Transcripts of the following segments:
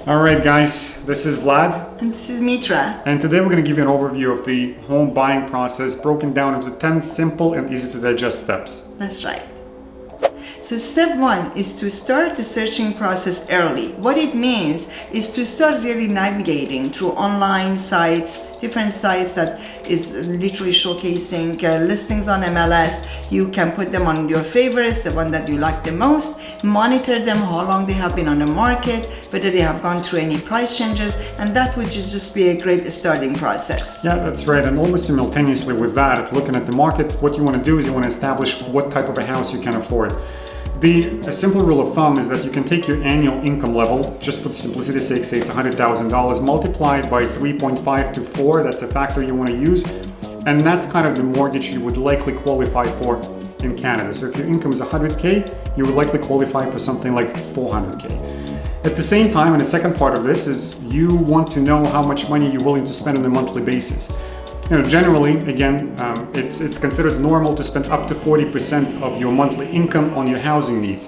All right, guys, this is Vlad. And this is Mitra. And today we're going to give you an overview of the home buying process broken down into 10 simple and easy to digest steps. That's right. So step one is to start the searching process early. What it means is to start really navigating through online sites, different sites that is literally showcasing listings on MLS. You can put them on your favorites, the one that you like the most, monitor them, how long they have been on the market, whether they have gone through any price changes, and that would just be a great starting process. Yeah, that's right. And almost simultaneously with that, looking at the market, what you want to do is you want to establish what type of a house you can afford. A simple rule of thumb is that you can take your annual income level, just for simplicity's sake, say it's $100,000, multiplied by 3.5 to 4, that's a factor you want to use, and that's kind of the mortgage you would likely qualify for in Canada. So if your income is 100K, you would likely qualify for something like 400K. At the same time, and the second part of this is you want to know how much money you're willing to spend on a monthly basis. Generally, again, it's considered normal to spend up to 40% of your monthly income on your housing needs.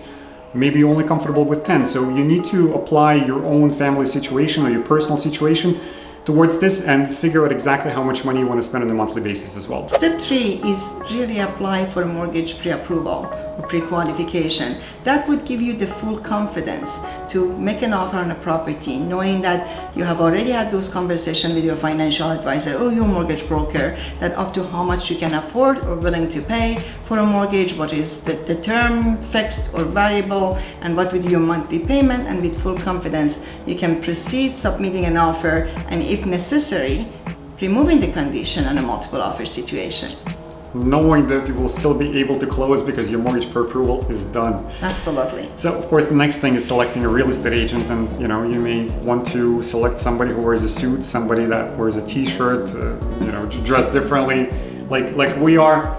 Maybe you're only comfortable with 10, so you need to apply your own family situation or your personal situation towards this and figure out exactly how much money you want to spend on a monthly basis as well. Step 3 is really apply for mortgage pre-approval or pre-qualification. That would give you the full confidence to make an offer on a property, knowing that you have already had those conversations with your financial advisor or your mortgage broker, that up to how much you can afford or willing to pay for a mortgage, what is the term, fixed or variable, and what would be your monthly payment, and with full confidence you can proceed submitting an offer, and if necessary, removing the condition on a multiple offer situation. Knowing that you will still be able to close because your mortgage pre-approval is done. Absolutely. So of course the next thing is selecting a real estate agent, and you may want to select somebody who wears a suit, somebody that wears a t-shirt, dressed differently like we are.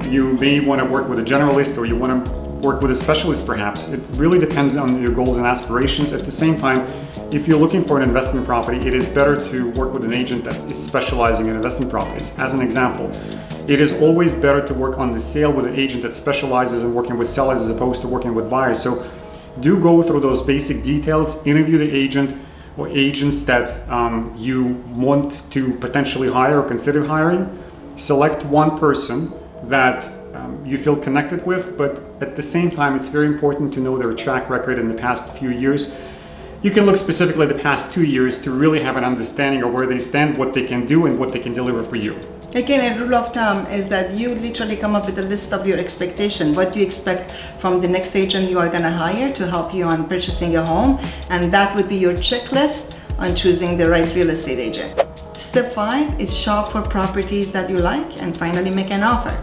You may want to work with a generalist, or you want to work with a specialist perhaps. It really depends on your goals and aspirations. At the same time, if you're looking for an investment property, it is better to work with an agent that is specializing in investment properties. As an example, it is always better to work on the sale with an agent that specializes in working with sellers as opposed to working with buyers. So do go through those basic details, interview the agent or agents that you want to potentially hire or consider hiring. Select one person that you feel connected with, but at the same time, it's very important to know their track record in the past few years. You can look specifically at the past 2 years to really have an understanding of where they stand, what they can do, and what they can deliver for you. Again, a rule of thumb is that you literally come up with a list of your expectation. What do you expect from the next agent you are going to hire to help you on purchasing a home? And that would be your checklist on choosing the right real estate agent. Step 5 is shop for properties that you like and finally make an offer.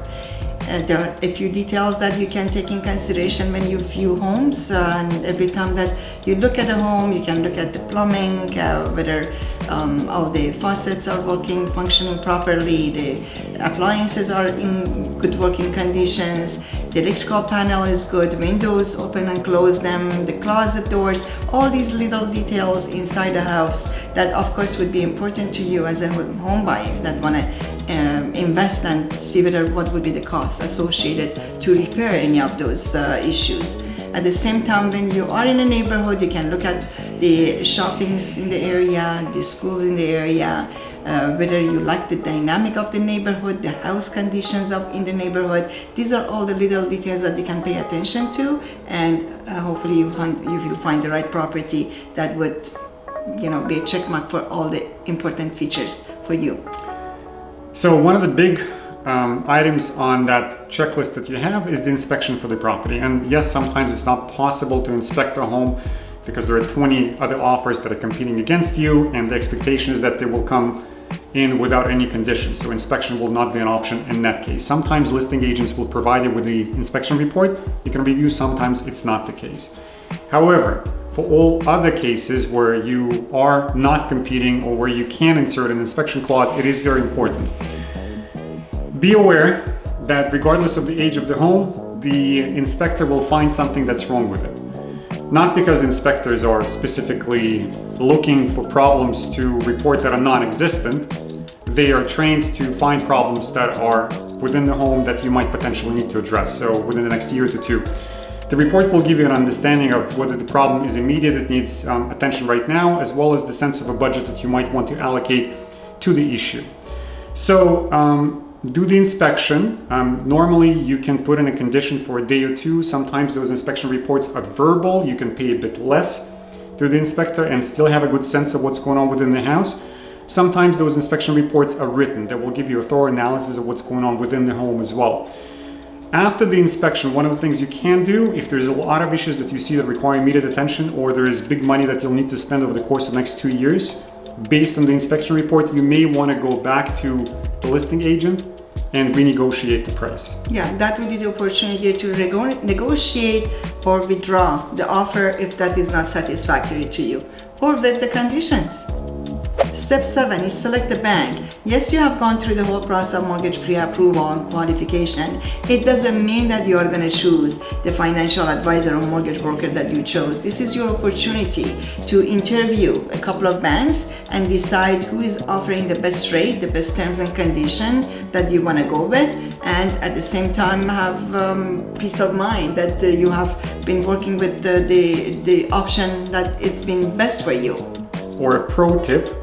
There are a few details that you can take in consideration when you view homes, and every time that you look at a home, you can look at the plumbing, whether all the faucets are working, functioning properly, the appliances are in good working conditions, the electrical panel is good, windows open and close them, the closet doors, all these little details inside the house that of course would be important to you as a home buyer that want to invest and see what would be the cost associated to repair any of those issues. At the same time, when you are in a neighborhood, you can look at the shoppings in the area, the schools in the area, whether you like the dynamic of the neighborhood, the house conditions in the neighborhood. These are all the little details that you can pay attention to, and hopefully you will find the right property that would be a check mark for all the important features for you. So one of the big items on that checklist that you have is the inspection for the property. And yes, sometimes it's not possible to inspect a home because there are 20 other offers that are competing against you, and the expectation is that they will come in without any conditions. So inspection will not be an option in that case. Sometimes listing agents will provide you with the inspection report. You can review, sometimes it's not the case. However, for all other cases where you are not competing or where you can insert an inspection clause, it is very important. Be aware that regardless of the age of the home, the inspector will find something that's wrong with it. Not because inspectors are specifically looking for problems to report that are non-existent. They are trained to find problems that are within the home that you might potentially need to address, so within the next year to two. The report will give you an understanding of whether the problem is immediate, it needs attention right now, as well as the sense of a budget that you might want to allocate to the issue. So do the inspection. Normally you can put in a condition for a day or two. Sometimes those inspection reports are verbal. You can pay a bit less to the inspector and still have a good sense of what's going on within the house. Sometimes those inspection reports are written that will give you a thorough analysis of what's going on within the home as well. After the inspection, one of the things you can do, if there's a lot of issues that you see that require immediate attention, or there is big money that you'll need to spend over the course of the next 2 years, based on the inspection report, you may want to go back to the listing agent and renegotiate the price. Yeah, that would be the opportunity to negotiate or withdraw the offer if that is not satisfactory to you, or waive the conditions. Step 7 is select the bank. Yes, you have gone through the whole process of mortgage pre-approval and qualification. It doesn't mean that you are going to choose the financial advisor or mortgage broker that you chose. This is your opportunity to interview a couple of banks and decide who is offering the best rate, the best terms and condition that you want to go with, and at the same time have peace of mind that you have been working with the option that it's been best for you. Or a pro tip,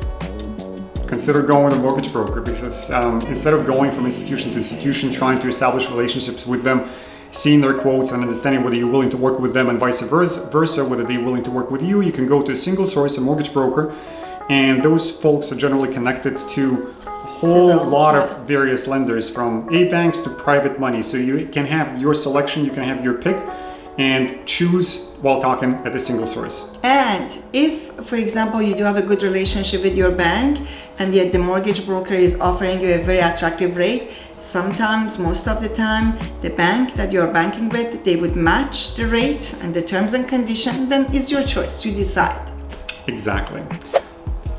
consider going with a mortgage broker, because instead of going from institution to institution, trying to establish relationships with them, seeing their quotes and understanding whether you're willing to work with them and vice versa, whether they're willing to work with you, you can go to a single source, a mortgage broker, and those folks are generally connected to a whole lot of various lenders, from A banks to private money. So you can have your selection, you can have your pick, and choose while talking at a single source. And if, for example, you do have a good relationship with your bank and yet the mortgage broker is offering you a very attractive rate, sometimes, most of the time, the bank that you're banking with, they would match the rate and the terms and conditions, then it's your choice, you decide. Exactly.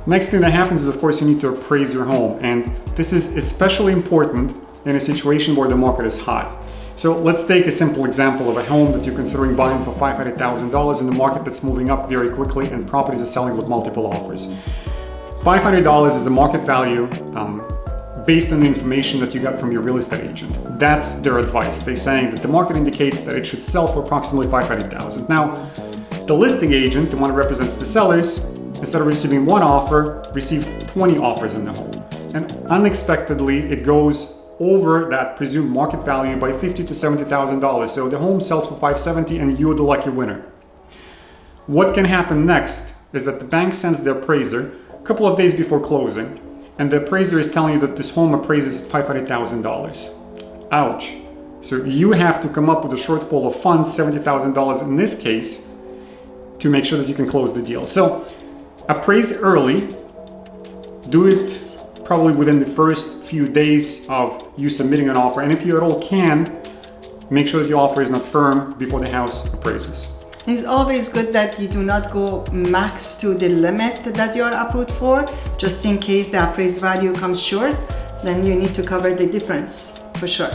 Next thing that happens is, of course, you need to appraise your home, and this is especially important in a situation where the market is hot. So let's take a simple example of a home that you're considering buying for $500,000 in the market that's moving up very quickly and properties are selling with multiple offers. $500 is the market value based on the information that you got from your real estate agent. That's their advice. They're saying that the market indicates that it should sell for approximately $500,000. Now, the listing agent, the one who represents the sellers, instead of receiving one offer, received 20 offers in the home. And unexpectedly, it goes over that presumed market value by $50,000 to $70,000. So the home sells for $570,000 and you're the lucky winner. What can happen next is that the bank sends the appraiser a couple of days before closing, and the appraiser is telling you that this home appraises at $500,000. Ouch. So you have to come up with a shortfall of funds, $70,000 in this case, to make sure that you can close the deal. So appraise early, do it probably within the first few days of you submitting an offer, and if you at all can, make sure that your offer is not firm before the house appraises. It's always good that you do not go max to the limit that you are approved for, just in case the appraised value comes short, then you need to cover the difference for sure.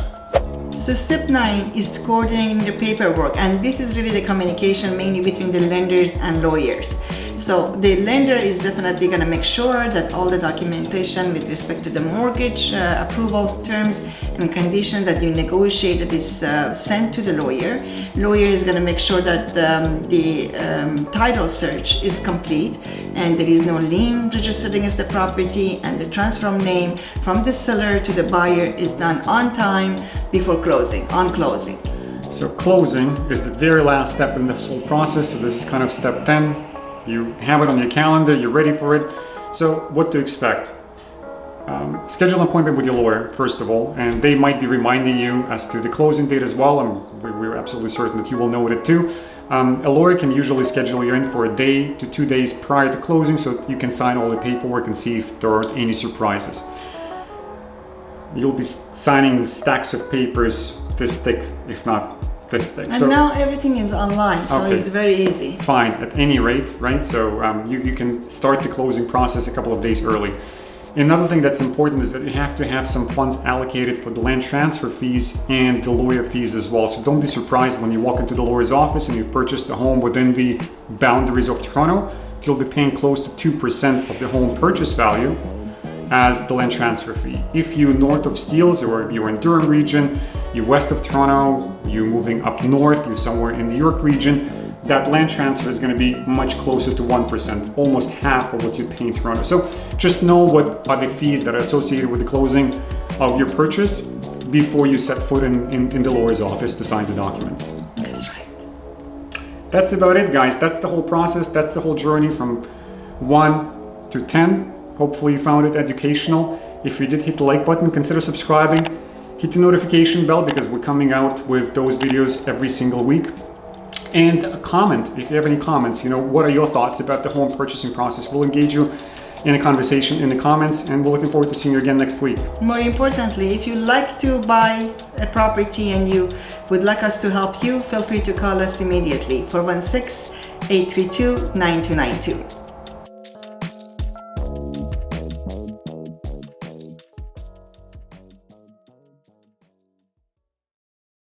So step 9 is coordinating the paperwork, and this is really the communication mainly between the lenders and lawyers. So the lender is definitely going to make sure that all the documentation with respect to the mortgage approval terms and conditions that you negotiated is sent to the lawyer. Lawyer is going to make sure that the title search is complete and there is no lien registered against the property, and the transfer of name from the seller to the buyer is done on time before closing, on closing. So closing is the very last step in this whole process. So this is kind of step 10. You have it on your calendar, you're ready for it. So what to expect? Schedule an appointment with your lawyer, first of all, and they might be reminding you as to the closing date as well, and we're absolutely certain that you will know it too. A lawyer can usually schedule you in for a day to 2 days prior to closing so that you can sign all the paperwork and see if there aren't any surprises. You'll be signing stacks of papers this thick, if not this thick. And now everything is online, so okay. It's very easy. Fine, at any rate, right? So you can start the closing process a couple of days early. Another thing that's important is that you have to have some funds allocated for the land transfer fees and the lawyer fees as well. So don't be surprised when you walk into the lawyer's office and you've purchased a home within the boundaries of Toronto. You'll be paying close to 2% of the home purchase value as the land transfer fee. If you're north of Steeles or you're in Durham region, you're west of Toronto, you're moving up north, you're somewhere in the York region, that land transfer is going to be much closer to 1%, almost half of what you pay in Toronto. So just know what are the fees that are associated with the closing of your purchase before you set foot in the lawyer's office to sign the documents. That's right. That's about it, guys. That's the whole process. That's the whole journey from 1 to 10. Hopefully you found it educational. If you did, hit the like button, consider subscribing, hit the notification bell because we're coming out with those videos every single week. And a comment, if you have any comments, what are your thoughts about the home purchasing process? We'll engage you in a conversation in the comments, and we're looking forward to seeing you again next week. More importantly, if you like to buy a property and you would like us to help you, feel free to call us immediately, 416-832-9292.